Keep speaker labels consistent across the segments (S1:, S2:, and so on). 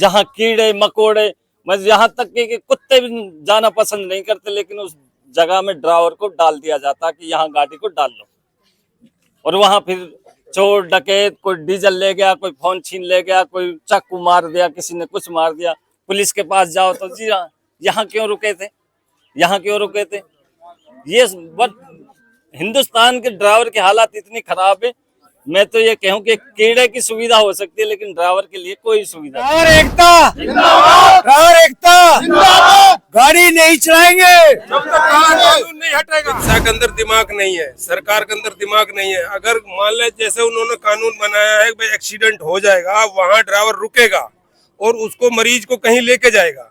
S1: जहाँ कीड़े मकोड़े, मैं यहाँ तक कि कुत्ते भी जाना पसंद नहीं करते, लेकिन उस जगह में ड्राइवर को डाल दिया जाता कि यहाँ गाड़ी को डाल लो। और वहां फिर चोर डकैत, कोई डीजल ले गया, कोई फोन छीन ले गया, कोई चाकू मार दिया, किसी ने कुछ मार दिया। पुलिस के पास जाओ तो जी हाँ, यहाँ क्यों रुके थे, यहाँ क्यों रुके थे। ये हिंदुस्तान के ड्राइवर की हालत इतनी खराब है। मैं तो ये कहूँ कि कीड़े की सुविधा हो सकती है, लेकिन ड्राइवर के लिए कोई सुविधा नहीं।
S2: ड्राइवर एकता जिंदाबाद, ड्राइवर एकता जिंदाबाद। गाड़ी नहीं चलाएंगे
S3: जब तक कानून नहीं हटेगा। शिक्षा के अंदर दिमाग नहीं है, सरकार के अंदर दिमाग नहीं है। अगर मान ले जैसे उन्होंने कानून बनाया है भाई एक्सीडेंट हो जाएगा, वहाँ ड्राइवर रुकेगा और उसको मरीज को कहीं लेके जाएगा।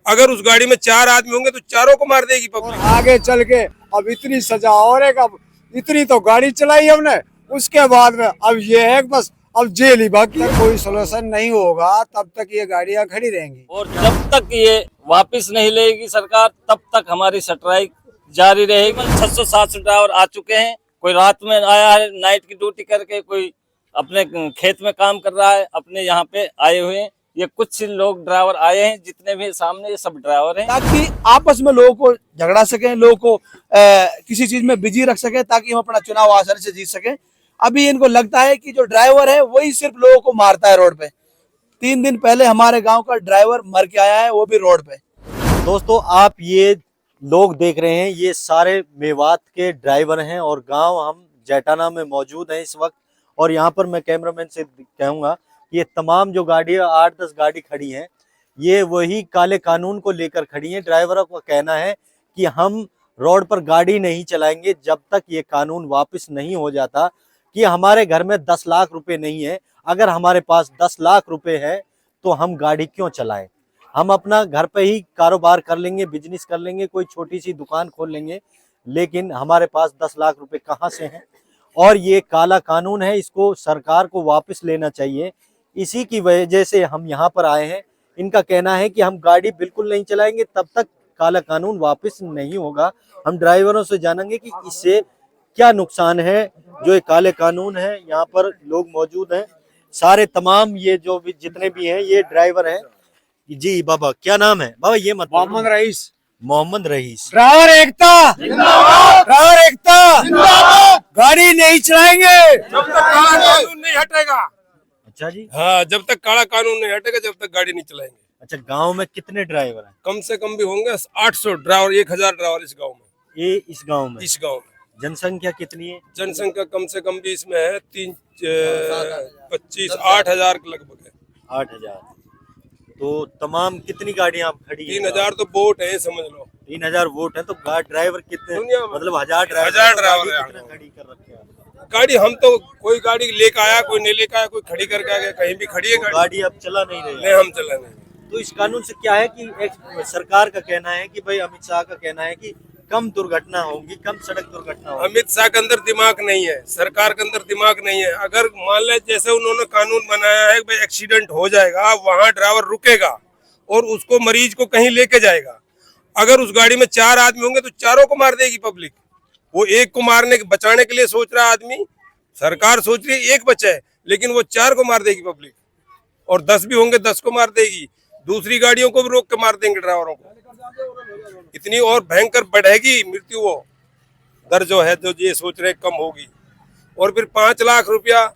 S3: अगर उस गाड़ी में 4 आदमी होंगे तो चारों को मार देगी पब्लिक।
S2: आगे चल के अब इतनी सजा और एक, अब इतनी तो गाड़ी चलाई हमने, उसके बाद में अब ये है बस अब जेल ही बाकी। कोई सोल्यूशन नहीं होगा तब तक ये गाड़ियां खड़ी रहेंगी
S1: और जब तक ये वापस नहीं लेगी सरकार, तब तक हमारी स्ट्राइक जारी रहेगी। 600-700 ड्राइवर आ चुके हैं। कोई रात में आया है नाइट की ड्यूटी करके, कोई अपने खेत में काम कर रहा है, अपने यहाँ पे आए हुए हैं। ये कुछ लोग ड्राइवर आए हैं, जितने भी सामने ये सब ड्राइवर हैं,
S4: ताकि आपस में लोगों को झगड़ा सकें, लोगों को किसी चीज में बिजी रख सके, ताकि हम अपना चुनाव आसानी से जीत सकें। अभी इनको लगता है कि जो ड्राइवर है वही सिर्फ लोगों को मारता है रोड पे। 3 दिन पहले हमारे गांव का ड्राइवर मर के आया है, वो भी रोड पे।
S5: दोस्तों, आप ये लोग देख रहे हैं, ये सारे मेवात के ड्राइवर हैं और गांव हम जैटाना में मौजूद हैं इस वक्त। और यहाँ पर मैं कैमरामैन से कहूँगा, ये तमाम जो गाड़ियाँ 8-10 गाड़ी खड़ी हैं, ये वही काले कानून को लेकर खड़ी हैं। ड्राइवरों का कहना है कि हम रोड पर गाड़ी नहीं चलाएंगे जब तक ये कानून वापस नहीं हो जाता, कि हमारे घर में 10 लाख रुपए नहीं है। अगर हमारे पास 10 लाख रुपए है तो हम गाड़ी क्यों चलाएं। हम अपना घर पे ही कारोबार कर लेंगे, बिजनेस कर लेंगे, कोई छोटी सी दुकान खोल लेंगे, लेकिन हमारे पास 10 लाख रुपए कहाँ से हैं। और ये काला कानून है, इसको सरकार को वापस लेना चाहिए। इसी की वजह से हम यहाँ पर आए हैं। इनका कहना है कि हम गाड़ी बिल्कुल नहीं चलाएंगे तब तक काला कानून वापस नहीं होगा। हम ड्राइवरों से जानेंगे कि इससे क्या नुकसान है जो ये काले कानून है। यहाँ पर लोग मौजूद हैं, सारे तमाम ये जो भी जितने भी हैं ये ड्राइवर हैं। जी बाबा, क्या नाम है बाबा? ये मत
S2: Mohammad rice.
S5: Mohammad rice.
S2: Driver एकता जिंदाबाद, ड्राइवर एकता जिंदाबाद। गाड़ी नहीं चलाएंगे
S3: जब तक कानून नहीं हटेगा।
S5: अच्छा जी।
S3: हाँ, जब तक काला कानून नहीं हटेगा जब तक गाड़ी नहीं चलाएंगे।
S5: अच्छा, गांव में कितने ड्राइवर हैं?
S3: कम से कम भी होंगे 800 ड्राइवर, 1000 ड्राइवर इस गाँव में।
S5: ये इस गांव में?
S3: इस गाँव में
S5: जनसंख्या कितनी है?
S3: जनसंख्या कम से कम भी इसमें है 8,000 के लगभग है।
S5: 8,000। तो तमाम कितनी गाड़ियां आप खड़ी हैं?
S3: 3,000 तो बोट है, समझ लो।
S5: 3,000 वोट है तो ड्राइवर कितने?
S3: दुनिया में
S5: मतलब 1000 ड्राइवर
S3: ड्राइवर
S5: खड़ी कर रखे हैं।
S3: गाड़ी हम तो कोई गाड़ी लेकर आया, कोई नहीं लेकर आया, कोई खड़ी करके आ गया, कहीं भी खड़ी है
S5: गाड़ी अब चला नहीं रही
S3: नहीं, हम चला नहीं।
S5: तो इस कानून से क्या है कि एक सरकार का कहना है कि भाई, अमित शाह का कहना है कि कम दुर्घटना होगी, कम सड़क दुर्घटना होगी।
S3: अमित शाह के अंदर दिमाग नहीं है, सरकार के अंदर दिमाग नहीं है। अगर मान ले जैसे उन्होंने कानून बनाया है भाई एक्सीडेंट हो जाएगा, वहाँ ड्राइवर रुकेगा और उसको मरीज को कहीं लेके जाएगा। अगर उस गाड़ी में 4 आदमी होंगे तो चारों को मार देगी पब्लिक। वो एक को बचाने के लिए सोच रहा आदमी, सरकार सोच रही है एक बचे, लेकिन वो 4 को मार देगी पब्लिक। और 10 भी होंगे 10 को मार देगी। दूसरी गाड़ियों को भी रोक के मार देंगे ड्राइवरों को। इतनी और भयंकर बढ़ेगी मृत्यु वो दर जो है, जो ये सोच रहे कम होगी। और फिर 5 लाख रुपया,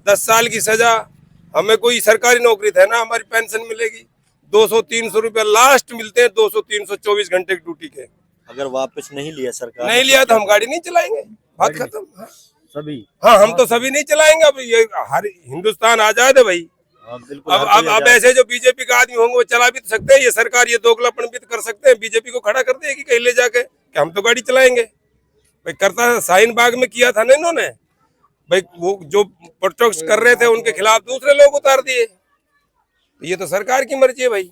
S3: 10 साल की सजा। हमें कोई सरकारी नौकरी थे ना, हमारी पेंशन मिलेगी 200-300 रुपया लास्ट मिलते हैं, 200-300 24 घंटे की ड्यूटी के।
S5: अगर वापस नहीं लिया सरकार,
S3: नहीं लिया तो हम गाड़ी नहीं चलाएंगे, बात खत्म। हाँ।
S5: सभी,
S3: हाँ, हम तो सभी नहीं चलाएंगे। अब ये हर हिंदुस्तान आजाद है भाई।
S5: बिल्कुल।
S3: अब ऐसे जो बीजेपी का आदमी होंगे वो चला भी तो सकते हैं, ये सरकार ये दोगलापन भी तो कर सकते हैं। बीजेपी को खड़ा कर देगी कहीं ले जाके कि हम तो गाड़ी चलाएंगे भाई। करता शाहीन बाग में किया था ना इन्होंने भाई, वो जो प्रोटेस्ट कर रहे थे उनके खिलाफ दूसरे लोग उतार दिए। ये तो सरकार की मर्जी है भाई।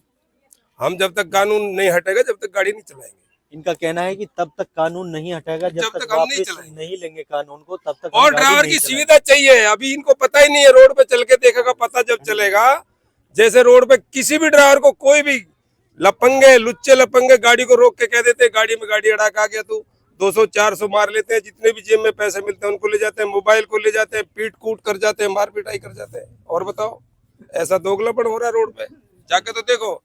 S3: हम जब तक कानून नहीं हटेगा जब तक गाड़ी नहीं चलाएंगे।
S5: इनका कहना है कि तब तक कानून नहीं हटेगा जब तक
S3: हम
S5: वापस नहीं लेंगे कानून को, तब तक।
S3: और ड्राइवर की सुविधा चाहिए। अभी इनको पता ही नहीं है, रोड पे चल के देखेगा, पता जब चलेगा। जैसे रोड पे किसी भी ड्राइवर को कोई भी लपंगे लुच्चे लपंगे गाड़ी को रोक के कह देते हैं गाड़ी में गाड़ी अड़ा के आ गया तू, 200-400 मार लेते हैं। जितने भी जेब में पैसे मिलते हैं उनको ले जाते हैं, मोबाइल को ले जाते हैं, पीट कूट कर जाते हैं, मार पिटाई कर जाते हैं। और बताओ, ऐसा दोगलापन हो रहा है रोड पे। जाके तो देखो,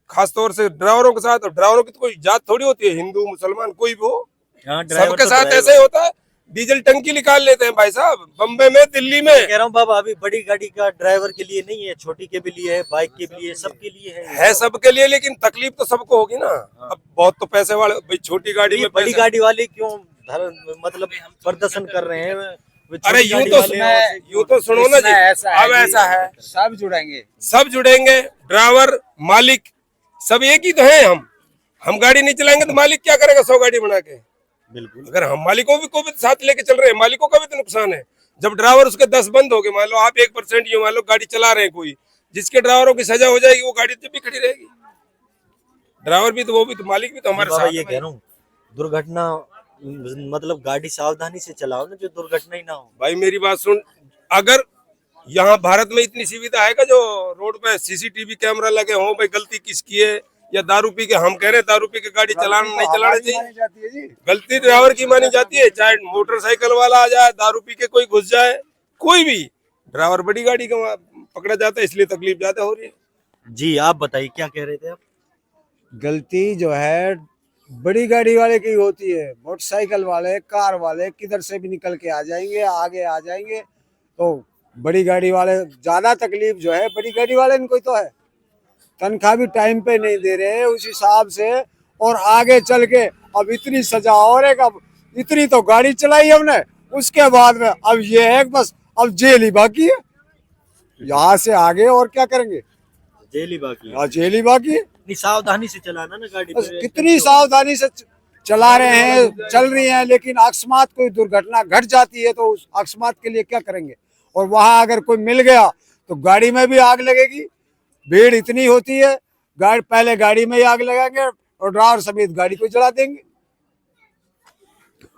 S3: खासतौर से ड्राइवरों के साथ। और ड्राइवरों की तो कोई जात थोड़ी होती है, हिंदू मुसलमान कोई भी हो,
S5: यहाँ ड्राइवर
S3: सबके
S5: तो
S3: साथ
S5: ड्राइवर
S3: ऐसे ही होता है। डीजल टंकी निकाल लेते हैं भाई साहब, बम्बई में, दिल्ली में।
S5: कह रहा हूँ बाबा, अभी बड़ी गाड़ी का ड्राइवर के लिए नहीं है, छोटी के भी लिए है, बाइक के भी लिए, सबके लिए
S3: है सबके लिए, लेकिन तकलीफ तो सबको होगी ना। अब बहुत तो पैसे वाले भाई, छोटी गाड़ी
S5: ये
S3: में
S5: बड़ी
S3: पैसे-
S5: गाड़ी वाले क्यों मतलब प्रदर्शन कर रहे हैं? वे छोटी
S3: अरे यूं
S5: गाड़ी
S3: तो
S5: वाले हैं,
S3: यूं तो सुनो ना जी, अब ऐसा है,
S2: सब जुड़ेंगे।
S3: सब जुड़ेंगे, ड्राइवर मालिक सब एक ही तो है। हम गाड़ी नहीं चलाएंगे तो मालिक क्या करेगा 100 गाड़ी बना के?
S5: बिल्कुल।
S3: अगर हम मालिकों को भी साथ लेके चल रहे हैं, मालिकों का भी तो नुकसान है। जब ड्राइवर उसके 10 बंद हो गए, मान लो आप 1% ये मान लो गाड़ी चला रहे हैं कोई, जिसके ड्राइवरों की सजा हो जाएगी, वो गाड़ी जब भी खड़ी रहेगी। ड्राइवर भी तो, वो भी तो, मालिक भी तो हमारे
S5: बाबा
S3: साथ
S5: ये
S3: है
S5: कह
S3: भाई।
S5: रहा हूँ, दुर्घटना मतलब गाड़ी सावधानी से चलाओ ना, जो दुर्घटना ही ना हो।
S3: भाई मेरी बात सुन, अगर यहाँ भारत में इतनी सुविधा है कि जो रोड पे CCTV कैमरा लगे हों, भाई गलती किसकी है, या दारू पी के, हम कह रहे हैं दारू पी के गाड़ी चलाना नहीं चलाना चाहिए,
S2: जाती है जी।
S3: गलती ड्राइवर की मानी जाती है। चाहे मोटरसाइकिल वाला आ जाए, दारू पी के कोई घुस जाए, कोई भी ड्राइवर बड़ी गाड़ी का पकड़ा जाता है, इसलिए तकलीफ ज्यादा हो रही है।
S5: जी आप बताइए क्या कह रहे थे आप?
S2: गलती जो है बड़ी गाड़ी वाले की होती है। मोटरसाइकिल वाले, कार वाले किधर से भी निकल के आ जाएंगे, आगे आ जाएंगे। तो बड़ी गाड़ी वाले ज्यादा तकलीफ जो है बड़ी गाड़ी वाले इनको ही तो है। तनख्वाह भी टाइम पे नहीं दे रहे उस हिसाब से, और आगे चल के अब इतनी सजा और एक, अब इतनी तो गाड़ी चलाई हमने, उसके बाद में अब ये है कि बस अब जेल ही बाकी है। यहाँ से आगे और क्या करेंगे?
S5: जेल ही बाकी है।
S2: यहाँ जेल ही बाकी है।
S5: इतनी सावधानी से चलाना ना गाड़ी
S2: बस
S5: पे।
S2: कितनी सावधानी से चला रहे हैं, चल रही हैं, लेकिन अकस्मात कोई दुर्घटना घट जाती है तो उस अकस्मात के लिए क्या करेंगे? और वहां अगर कोई मिल गया तो गाड़ी में भी आग लगेगी। भीड़ इतनी होती है, पहले गाड़ी में ही आग लगाएंगे और ड्राइवर समेत गाड़ी को जला देंगे।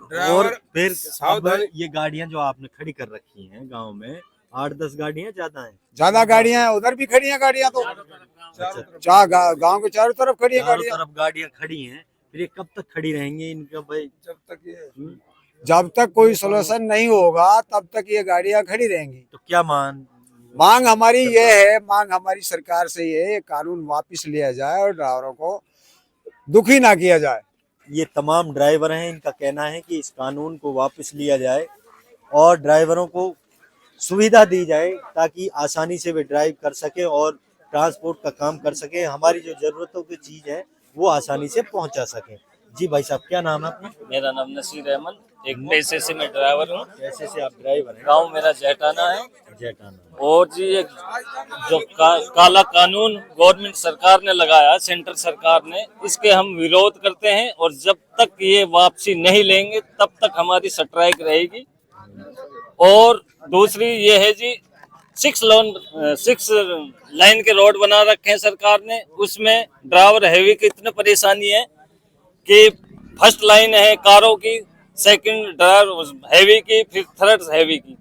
S5: और
S3: ड्राइवर
S5: फिर अब
S3: सावधानी-
S5: ये गाड़ियां जो आपने खड़ी कर रखी हैं गांव में, 8-10 गाड़ियां ज्यादा हैं।
S2: ज्यादा गाड़ियां हैं, उधर भी खड़ी हैं गाड़ियां, तो गांव के चारों तरफ खड़ी हैं
S5: चारों
S2: गाड़ियां।
S5: तरफ गाड़ियां खड़ी हैं, फिर ये कब तक खड़ी रहेंगी इनका भाई?
S3: जब तक ये
S2: जब तक कोई सोल्यूशन नहीं होगा तब तक ये गाड़ियां खड़ी रहेंगी।
S5: तो क्या
S2: मांग हमारी ये है, मांग हमारी सरकार से ये है, कानून वापस लिया जाए और ड्राइवरों को दुखी ना किया जाए।
S5: ये तमाम ड्राइवर हैं, इनका कहना है कि इस कानून को वापस लिया जाए और ड्राइवरों को सुविधा दी जाए ताकि आसानी से वे ड्राइव कर सके और ट्रांसपोर्ट का काम कर सके, हमारी जो जरूरतों की चीज है वो आसानी से पहुंचा सके। जी भाई साहब, क्या नाम है आपका?
S1: मेरा नाम नसीर अहमद, एक पेशे से मैं ड्राइवर हूँ।
S5: कैसे से आप ड्राइवर हैं?
S1: गांव मेरा जेठाना है।
S5: जेठाना।
S1: और जी एक जो काला कानून गवर्नमेंट सरकार ने लगाया, सेंट्रल सरकार ने, इसके हम विरोध करते हैं और जब तक ये वापसी नहीं लेंगे तब तक हमारी स्ट्राइक रहेगी। और दूसरी ये है जी, 6 लाइन के रोड बना रखे हैं सरकार ने, उसमें ड्राइवर हैवी की इतनी परेशानी है कि फर्स्ट लाइन है कारों की, सेकंड ड्राइवर हैवी की, फिर थर्ड हैवी की।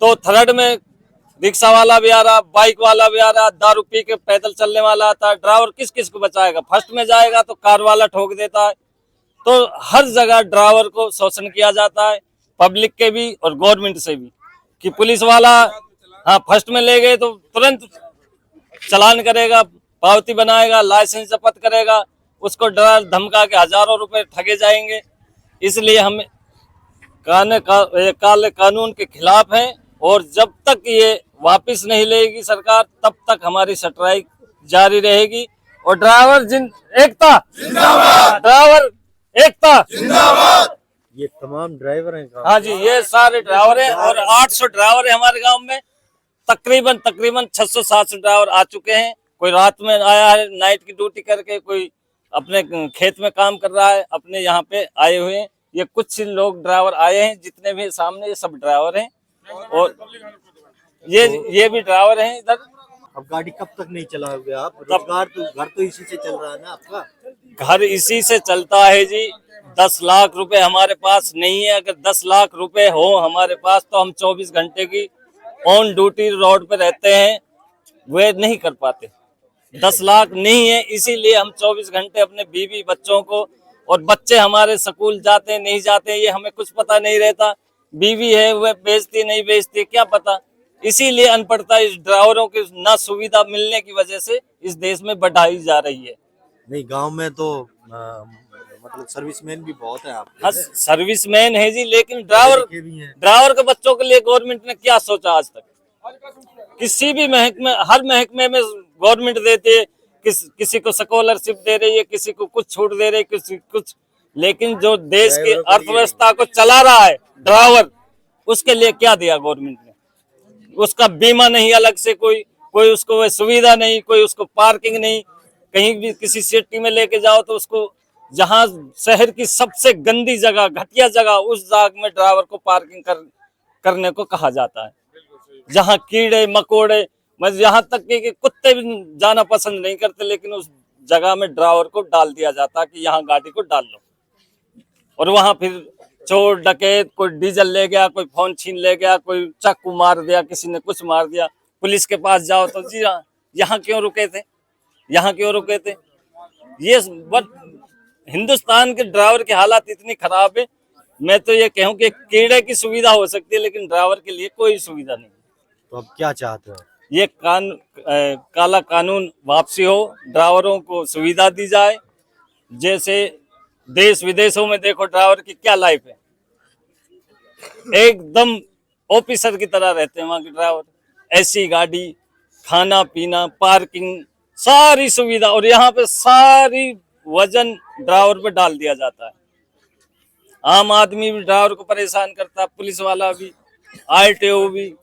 S1: तो थर्ड में रिक्शा वाला भी आ रहा, बाइक वाला भी आ रहा, दारू पी के पैदल चलने वाला आता है। ड्राइवर किस किस को बचाएगा? फर्स्ट में जाएगा तो कार वाला ठोक देता है। तो हर जगह ड्राइवर को शोषण किया जाता है, पब्लिक के भी और गवर्नमेंट से भी। कि पुलिस वाला हाँ फर्स्ट में ले गए तो तुरंत चालान करेगा, पावती बनाएगा, लाइसेंस जब्त करेगा, उसको डरा धमका के हजारों रुपए ठगे जाएंगे। इसलिए हम काले कानून के खिलाफ हैं और जब तक ये वापस नहीं लेगी सरकार तब तक हमारी स्ट्राइक जारी रहेगी। और ड्राइवर एकता जिंदाबाद, ड्राइवर एकता जिंदाबाद।
S5: ये तमाम ड्राइवर हैं गाँव
S1: हाँ जी, ये सारे ड्राइवर हैं और 800 ड्राइवर है हमारे गांव में। तकरीबन 600-700 ड्राइवर आ चुके हैं। कोई रात में आया है नाइट की ड्यूटी करके, कोई अपने खेत में काम कर रहा है, अपने यहाँ पे आए हुए हैं। ये कुछ लोग ड्राइवर आए हैं, जितने भी सामने ये सब ड्राइवर हैं और ये भी ड्राइवर हैं इधर।
S5: अब गाड़ी कब तक नहीं चलाओगे आप? रोजगार तो घर तो इसी से चल रहा है ना आपका?
S1: घर इसी से चलता है जी। 10 लाख रुपए हमारे पास नहीं है। अगर 10 लाख रुपए हो हमारे पास तो हम 24 घंटे की ऑन ड्यूटी रोड पे रहते हैं, वे नहीं कर पाते। 10 लाख नहीं है, इसीलिए हम 24 घंटे अपने बीवी बच्चों को, और बच्चे हमारे स्कूल जाते हैं नहीं जाते ये हमें कुछ पता नहीं रहता। बीवी है वह बेचती नहीं बेचती क्या पता, इसीलिए अनपढ़ता इस ड्राइवरों की ना सुविधा मिलने की वजह से इस देश में बढ़ाई जा रही है।
S5: नहीं, गांव में तो मतलब सर्विसमैन भी बहुत है आपके।
S1: हाँ, सर्विसमैन है जी, लेकिन ड्राइवर
S5: के भी हैं।
S1: के बच्चों के लिए गवर्नमेंट ने क्या सोचा आज तक? किसी भी महकमे, हर महकमे में गवर्नमेंट देती है, किसी को स्कॉलरशिप दे रही है, किसी को कुछ छूट दे रही है, किसी कुछ, लेकिन जो देश की अर्थव्यवस्था को चला रहा है ड्राइवर, उसके लिए क्या दिया गवर्नमेंट ने? उसका बीमा नहीं अलग से, कोई उसको वह सुविधा नहीं, कोई उसको पार्किंग नहीं। कहीं भी किसी सिटी में लेके जाओ तो उसको, जहां शहर की सबसे गंदी जगह, घटिया जगह, उस जगह में ड्राइवर को पार्किंग करने को कहा जाता है, जहां कीड़े मकोड़े, मतलब यहाँ तक कि कुत्ते भी जाना पसंद नहीं करते, लेकिन उस जगह में ड्राइवर को डाल दिया जाता है कि यहाँ गाड़ी को डाल लो। और वहां फिर चोर डकैत, कोई डीजल ले गया, कोई फोन छीन ले गया, कोई चाकू मार दिया, किसी ने कुछ मार दिया। पुलिस के पास जाओ तो जी हाँ, यहाँ क्यों रुके थे, यहाँ क्यों रुके थे? ये हिंदुस्तान के ड्राइवर की हालत इतनी खराब है, मैं तो ये कहूँ कि कीड़े की सुविधा हो सकती है, लेकिन ड्राइवर के लिए कोई सुविधा नहीं।
S5: तो अब क्या चाहते हो?
S1: ये काला कानून वापसी हो, ड्राइवरों को सुविधा दी जाए। जैसे देश विदेशों में देखो ड्राइवर की क्या लाइफ है, एकदम ऑफिसर की तरह रहते हैं वहां के ड्राइवर। ऐसी गाड़ी, खाना पीना, पार्किंग, सारी सुविधा, और यहाँ पे सारी वजन ड्राइवर पे डाल दिया जाता है। आम आदमी भी ड्राइवर को परेशान करता है, पुलिस वाला भी, आरटीओ भी,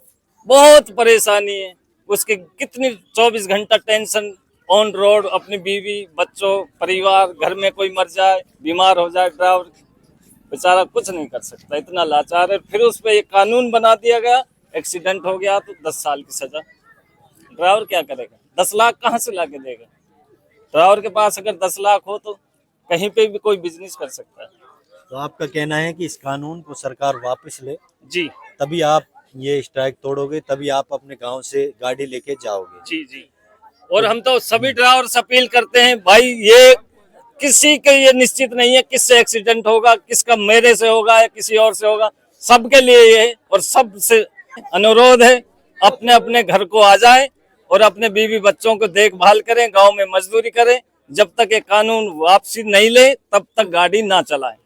S1: बहुत परेशानी है उसके। कितनी 24 घंटा टेंशन ऑन रोड, अपनी बीवी बच्चों परिवार, घर में कोई मर जाए, बीमार हो जाए, ड्राइवर बेचारा कुछ नहीं कर सकता, इतना लाचार है। फिर उस पर एक कानून बना दिया गया, एक्सीडेंट हो गया तो 10 साल की सजा। ड्राइवर क्या करेगा? 10 लाख कहाँ से लाके देगा? ड्राइवर के पास अगर 10 लाख हो तो कहीं पे भी कोई बिजनेस कर सकता है।
S5: तो आपका कहना है कि इस कानून को सरकार वापस ले,
S1: जी
S5: तभी आप ये स्ट्राइक तोड़ोगे, तभी आप अपने गांव से गाड़ी लेके जाओगे।
S1: जी जी। और हम तो सभी ड्राइवर से अपील करते हैं, भाई ये किसी के ये निश्चित नहीं है किससे एक्सीडेंट होगा, किसका मेरे से होगा या किसी और से होगा, सबके लिए ये है। और सबसे अनुरोध है, अपने अपने घर को आ जाएं और अपने बीवी बच्चों को देखभाल करें, गांव में मजदूरी करें। जब तक ये कानून वापसी नहीं ले तब तक गाड़ी ना चलाएं।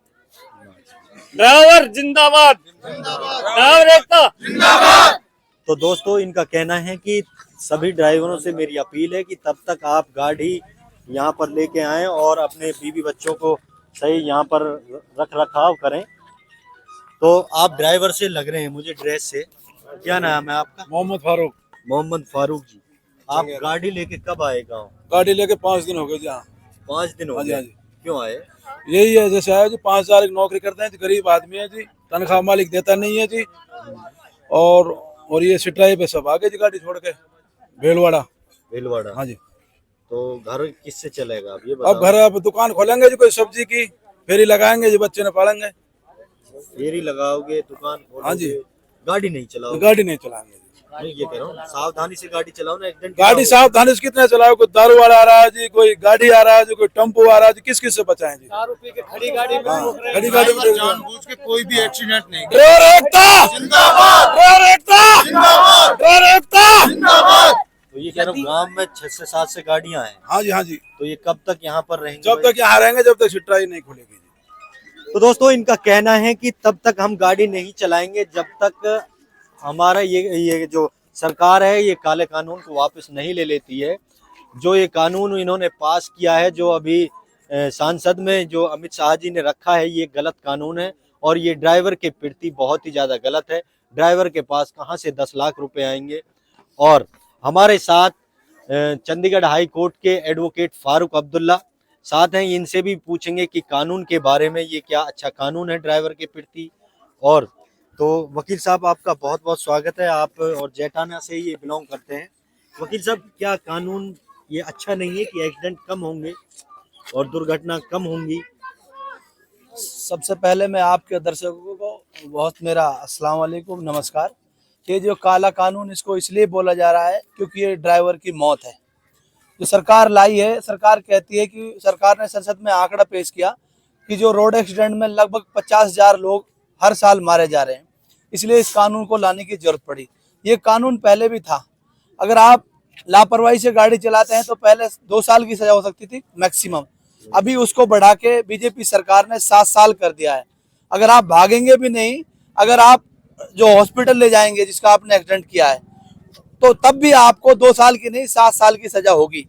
S1: ड्राइवर जिंदाबाद, ड्राइवर एकता जिंदाबाद।
S5: तो दोस्तों, इनका कहना है कि सभी ड्राइवरों से मेरी अपील है कि तब तक आप गाड़ी यहाँ पर लेके आएं और अपने बीवी बच्चों को सही यहाँ पर रख रखाव करें। तो आप ड्राइवर से लग रहे हैं मुझे ड्रेस से। क्या नाम है आपका?
S6: मोहम्मद फारूक।
S5: मोहम्मद फारूक जी, आप गाड़ी लेके कब आए गाँव?
S6: गाड़ी लेके 5 दिन हो गए जी। हाँ
S5: 5 दिन हो
S6: हाँ जी,
S5: गए।
S6: हाँ जी।
S5: क्यों आए?
S6: यही है, जैसे आया जी 5,000 की नौकरी करते हैं जी, गरीब आदमी है जी, तनख्वाह मालिक देता नहीं है जी। और ये सिटराई पे सब आ गए जी गाड़ी छोड़ के भीलवाड़ा।
S5: भीलवाड़ा।
S6: हाँ जी।
S5: तो घर किससे चलेगा अब ये
S6: अब
S5: बताओ?
S6: घर, अब दुकान खोलेंगे जी कोई सब्जी की, फेरी लगाएंगे जी, बच्चे ने पालेंगे।
S5: फेरी लगाओगे, दुकान खोलोगे,
S6: हाँ जी।
S5: गाड़ी नहीं चलाओगे?
S6: गाड़ी नहीं चलाएंगे जी।
S5: नहीं, ये कह रहा हूँ सावधानी से गाड़ी चलाओ ना, एक्सीडेंट
S6: गाड़ी सावधानी से कितने चलाओ, कोई दारू वाला आ रहा है जी, कोई गाड़ी आ रहा है जी, कोई टेम्पो आ रहा है जी, किस किस से बचाएं जी?
S7: दारू पी के खड़ी गाड़ी में
S6: हाँ, खड़ी गाड़ी में
S7: जानबूझ के कोई भी एक्सीडेंट नहीं।
S6: ड्राइवर एकता जिंदाबाद, ड्राइवर एकता जिंदाबाद, ड्राइवर एकता जिंदाबाद।
S5: तो ये कह रहा हूँ गाँव में 6 से 7 से गाड़ियां हैं।
S6: हाँ जी, हाँ जी।
S5: तो ये कब तक यहाँ पर रहेंगे?
S6: जब तक यहाँ रहेंगे, जब तक सिटराई नहीं खुलेगी जी।
S5: तो दोस्तों, इनका कहना है कि तब तक हम गाड़ी नहीं चलाएंगे जब तक हमारा ये जो सरकार है ये काले कानून को वापस नहीं ले लेती है। जो ये कानून इन्होंने पास किया है, जो अभी सांसद में जो अमित शाह जी ने रखा है, ये गलत कानून है और ये ड्राइवर के प्रति बहुत ही ज़्यादा गलत है। ड्राइवर के पास कहाँ से 10 लाख रुपए आएंगे? और हमारे साथ चंडीगढ़ हाई कोर्ट के एडवोकेट फारूक अब्दुल्ला साथ हैं, इनसे भी पूछेंगे कि कानून के बारे में ये क्या अच्छा कानून है ड्राइवर के प्रति। और तो वकील साहब, आपका बहुत बहुत स्वागत है। आप और जैटाना से ये बिलोंग करते हैं। वकील साहब, क्या कानून ये अच्छा नहीं है कि एक्सीडेंट कम होंगे और दुर्घटना कम होंगी?
S4: सबसे पहले मैं आपके दर्शकों को बहुत मेरा अस्सलाम वालेकुम, नमस्कार। ये जो काला कानून, इसको इसलिए बोला जा रहा है क्योंकि ये ड्राइवर की मौत है जो सरकार लाई है। सरकार कहती है कि सरकार ने संसद में आंकड़ा पेश किया कि जो रोड एक्सीडेंट में लगभग 50,000 लोग हर साल मारे जा रहे हैं, इसलिए इस कानून को लाने की जरूरत पड़ी। ये कानून पहले भी था। अगर आप लापरवाही से गाड़ी चलाते हैं तो पहले 2 साल की सजा हो सकती थी मैक्सिमम, अभी उसको बढ़ा के बीजेपी सरकार ने 7 साल कर दिया है। अगर आप भागेंगे भी नहीं, अगर आप जो हॉस्पिटल ले जाएंगे जिसका आपने एक्सीडेंट किया है, तो तब भी आपको 2 साल की नहीं 7 साल की सजा होगी।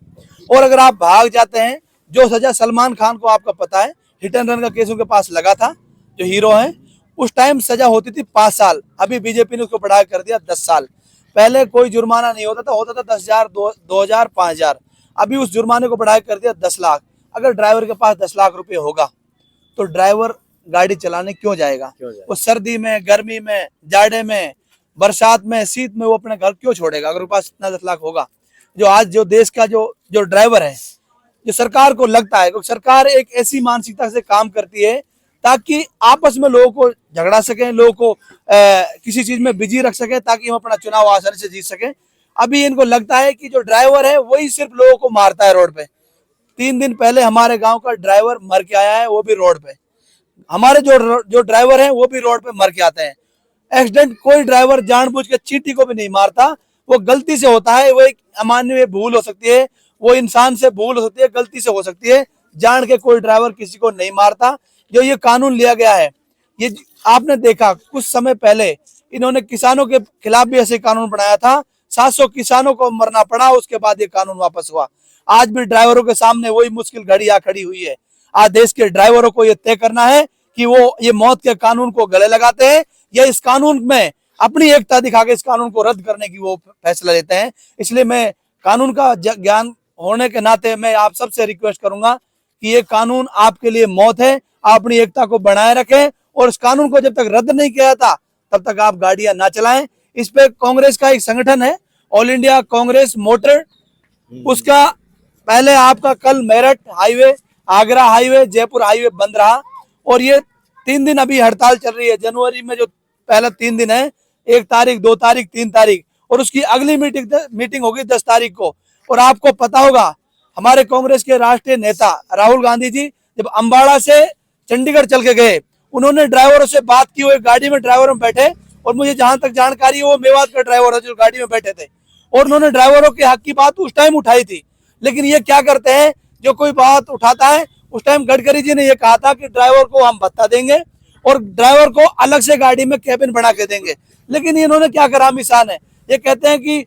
S4: और अगर आप भाग जाते हैं, जो सजा सलमान खान को आपका पता है, हिट एंड रन का केस उनके पास लगा था, जो हीरो हैं, उस टाइम सजा होती थी 5 साल, अभी बीजेपी ने उसको बढ़ा कर दिया 10 साल। पहले कोई जुर्माना नहीं होता था 10,000, 2,000, 5,000, अभी उस जुर्माने को बढ़ा कर दिया 10 लाख। अगर ड्राइवर के पास 10 लाख रुपए होगा तो ड्राइवर गाड़ी चलाने क्यों जाएगा? वो सर्दी में, गर्मी में, जाड़े में, बरसात में, शीत में वो अपने घर क्यों छोड़ेगा अगर उसके पास इतना 10 लाख होगा? जो आज जो देश का जो ड्राइवर है, जो सरकार को लगता है, क्योंकि सरकार एक ऐसी मानसिकता से काम करती है ताकि आपस में लोगों को झगड़ा सकें, लोगों को किसी चीज में बिजी रख सके ताकि हम अपना चुनाव आसानी से जीत सकें। अभी इनको लगता है कि जो ड्राइवर है वही सिर्फ लोगों को मारता है रोड पे। 3 दिन पहले हमारे गांव का ड्राइवर मर के आया है, वो भी रोड पे। हमारे जो ड्राइवर हैं वो भी रोड पे मर के आते हैं। एक्सीडेंट कोई ड्राइवर जानबूझ के चींटी को भी नहीं मारता, वो गलती से होता है। वो एक अमानवीय भूल हो सकती है, वो इंसान से भूल हो सकती है, गलती से हो सकती है। जान के कोई ड्राइवर किसी को नहीं मारता। जो ये कानून लिया गया है, ये आपने देखा कुछ समय पहले इन्होंने किसानों के खिलाफ भी ऐसे कानून बनाया था, 700 किसानों को मरना पड़ा, उसके बाद ये कानून वापस हुआ। आज भी ड्राइवरों के सामने वही मुश्किल घड़ी आ खड़ी हुई है। आज देश के ड्राइवरों को ये तय करना है कि वो ये मौत के कानून को गले लगाते हैं या इस कानून में अपनी एकता दिखा के इस कानून को रद्द करने की वो फैसला लेते हैं। इसलिए मैं कानून का ज्ञान होने के नाते मैं आप सबसे रिक्वेस्ट करूंगा कि ये कानून आपके लिए मौत है। आप अपनी एकता को बनाए रखें और इस कानून को जब तक रद्द नहीं किया था तब तक आप गाड़ियां ना चलाएं। इस पे कांग्रेस का एक संगठन है, ऑल इंडिया कांग्रेस मोटर, उसका पहले आपका कल Meerut highway, Agra highway, Jaipur highway बंद रहा और ये 3 दिन अभी हड़ताल चल रही है। जनवरी में जो पहला 3 दिन है, 1 तारीख, 2 तारीख, 3 तारीख, और उसकी अगली मीटिंग होगी 10 तारीख को। और आपको पता होगा हमारे कांग्रेस के राष्ट्रीय नेता राहुल गांधी जी जब अम्बाड़ा से चंडीगढ़ चल के गए, उन्होंने ड्राइवरों से बात की, वो एक गाड़ी में ड्राइवर में बैठे और मुझे जहां तक जानकारी है वो मेवात का ड्राइवर है जो गाड़ी में बैठे थे, और उन्होंने ड्राइवरों के हक की बात उस टाइम उठाई थी। लेकिन ये क्या करते हैं, जो कोई बात उठाता है, उस टाइम गडकरी जी ने ये कहा था कि ड्राइवर को हम भत्ता देंगे और ड्राइवर को अलग से गाड़ी में कैबिन बना के देंगे। लेकिन इन्होंने क्या करा, मिसान है, ये कहते हैं कि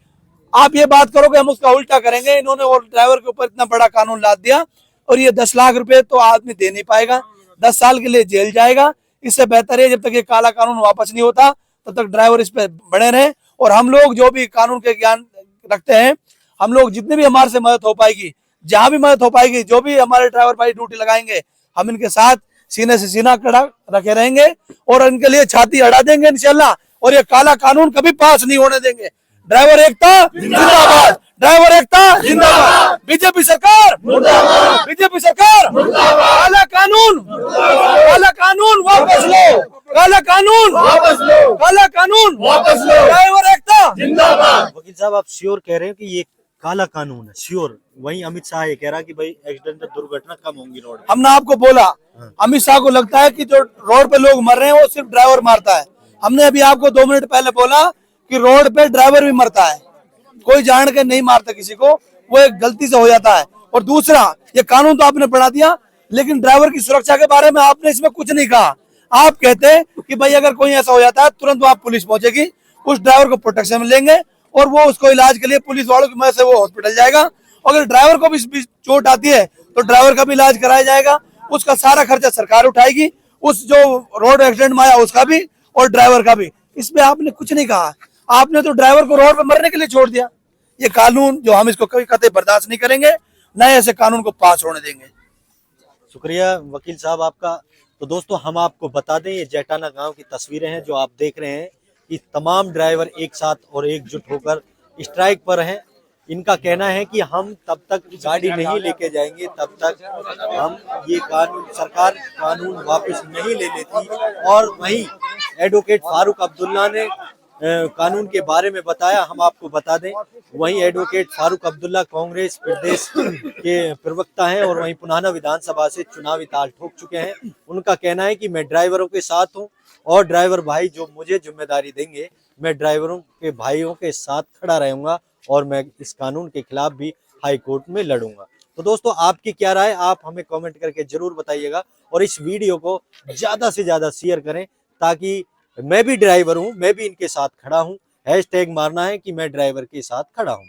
S4: आप ये बात करो कि हम उसका उल्टा करेंगे। इन्होंने और ड्राइवर के ऊपर इतना बड़ा कानून लाद दिया और ये 10 लाख रुपए तो आदमी दे नहीं पाएगा, 10 साल के लिए जेल जाएगा। इससे बेहतर है जब तक ये काला कानून वापस नहीं होता तब तक ड्राइवर इस पे बने रहे। और हम लोग जो भी कानून के ज्ञान रखते हैं, हम लोग जितने भी हमारे से मदद हो पाएगी, जहां भी मदद हो पाएगी, जो भी हमारे ड्राइवर भाई ड्यूटी लगाएंगे, हम इनके साथ सीने से सीना खड़ा रखे रहेंगे और इनके लिए छाती अड़ा देंगे इंशाल्लाह। और ये काला कानून कभी पास नहीं होने देंगे। ड्राइवर एकता जिंदाबाद, ड्राइवर एकता जिंदाबाद, बीजेपी सरकार मुर्दाबाद, बीजेपी सरकार मुर्दाबाद। काला कानून वापस लो, काला कानून वापस लो, काला कानून वापस लो, ड्राइवर एकता जिंदाबाद।
S5: वकील साहब, आप श्योर कह रहे हैं कि ये काला कानून है? श्योर? वहीं अमित शाह ये कह रहा है कि भाई एक्सीडेंट, दुर्घटना कम होंगी रोड में।
S4: हमने आपको बोला, अमित शाह को लगता है कि जो रोड पे लोग मर रहे हैं वो सिर्फ ड्राइवर मारता है। हमने अभी आपको 2 मिनट पहले बोला कि रोड पे ड्राइवर भी मरता है, कोई जान के नहीं मारता किसी को, वो एक गलती से हो जाता है। और दूसरा, ये कानून तो आपने बना दिया, लेकिन ड्राइवर की सुरक्षा के बारे में आपने इसमें कुछ नहीं कहा। आप कहते हैं कि भाई अगर कोई ऐसा हो जाता है तुरंत वहां पुलिस पहुंचेगी, उस ड्राइवर को प्रोटेक्शन में लेंगे और वो उसको इलाज के लिए पुलिस वालों की मदद से वो हॉस्पिटल जाएगा। अगर ड्राइवर को भी चोट आती है तो ड्राइवर का भी इलाज कराया जाएगा, उसका सारा खर्चा सरकार उठाएगी, उस जो रोड एक्सीडेंट में आया उसका भी और ड्राइवर का भी। इसमें आपने कुछ नहीं कहा, आपने तो ड्राइवर को रोड पर मरने के लिए छोड़ दिया। ये कानून जो हम इसको कभी कतई बर्दाश्त नहीं करेंगे, न ऐसे कानून को पास होने देंगे।
S5: शुक्रिया वकील साहब आपका। तो दोस्तों, हम आपको बता दें, ये जैटाना गांव की तस्वीरें हैं जो आप देख रहे हैं कि तमाम ड्राइवर एक साथ और एकजुट होकर स्ट्राइक पर हैं। इनका कहना है कि हम तब तक गाड़ी नहीं लेके जाएंगे तब तक हम ये कानून, सरकार कानून वापस नहीं ले लेती। और वहीं एडवोकेट फारूक अब्दुल्ला ने कानून के बारे में बताया, हम आपको बता दें वहीं एडवोकेट फारूक अब्दुल्ला कांग्रेस प्रदेश के प्रवक्ता हैं और वहीं पुनाना विधानसभा से चुनावी ताल ठोक चुके हैं। उनका कहना है कि मैं ड्राइवरों के साथ हूं और ड्राइवर भाई जो मुझे जिम्मेदारी देंगे मैं ड्राइवरों के भाइयों के साथ खड़ा रहूंगा और मैं इस कानून के खिलाफ भी हाई कोर्ट में लड़ूंगा। तो दोस्तों आपकी क्या राय, आप हमें कमेंट करके जरूर बताइएगा और इस वीडियो को ज्यादा से ज्यादा शेयर करें ताकि मैं भी ड्राइवर हूं, मैं भी इनके साथ खड़ा हूं। हैशटैग मारना है कि मैं ड्राइवर के साथ खड़ा हूं।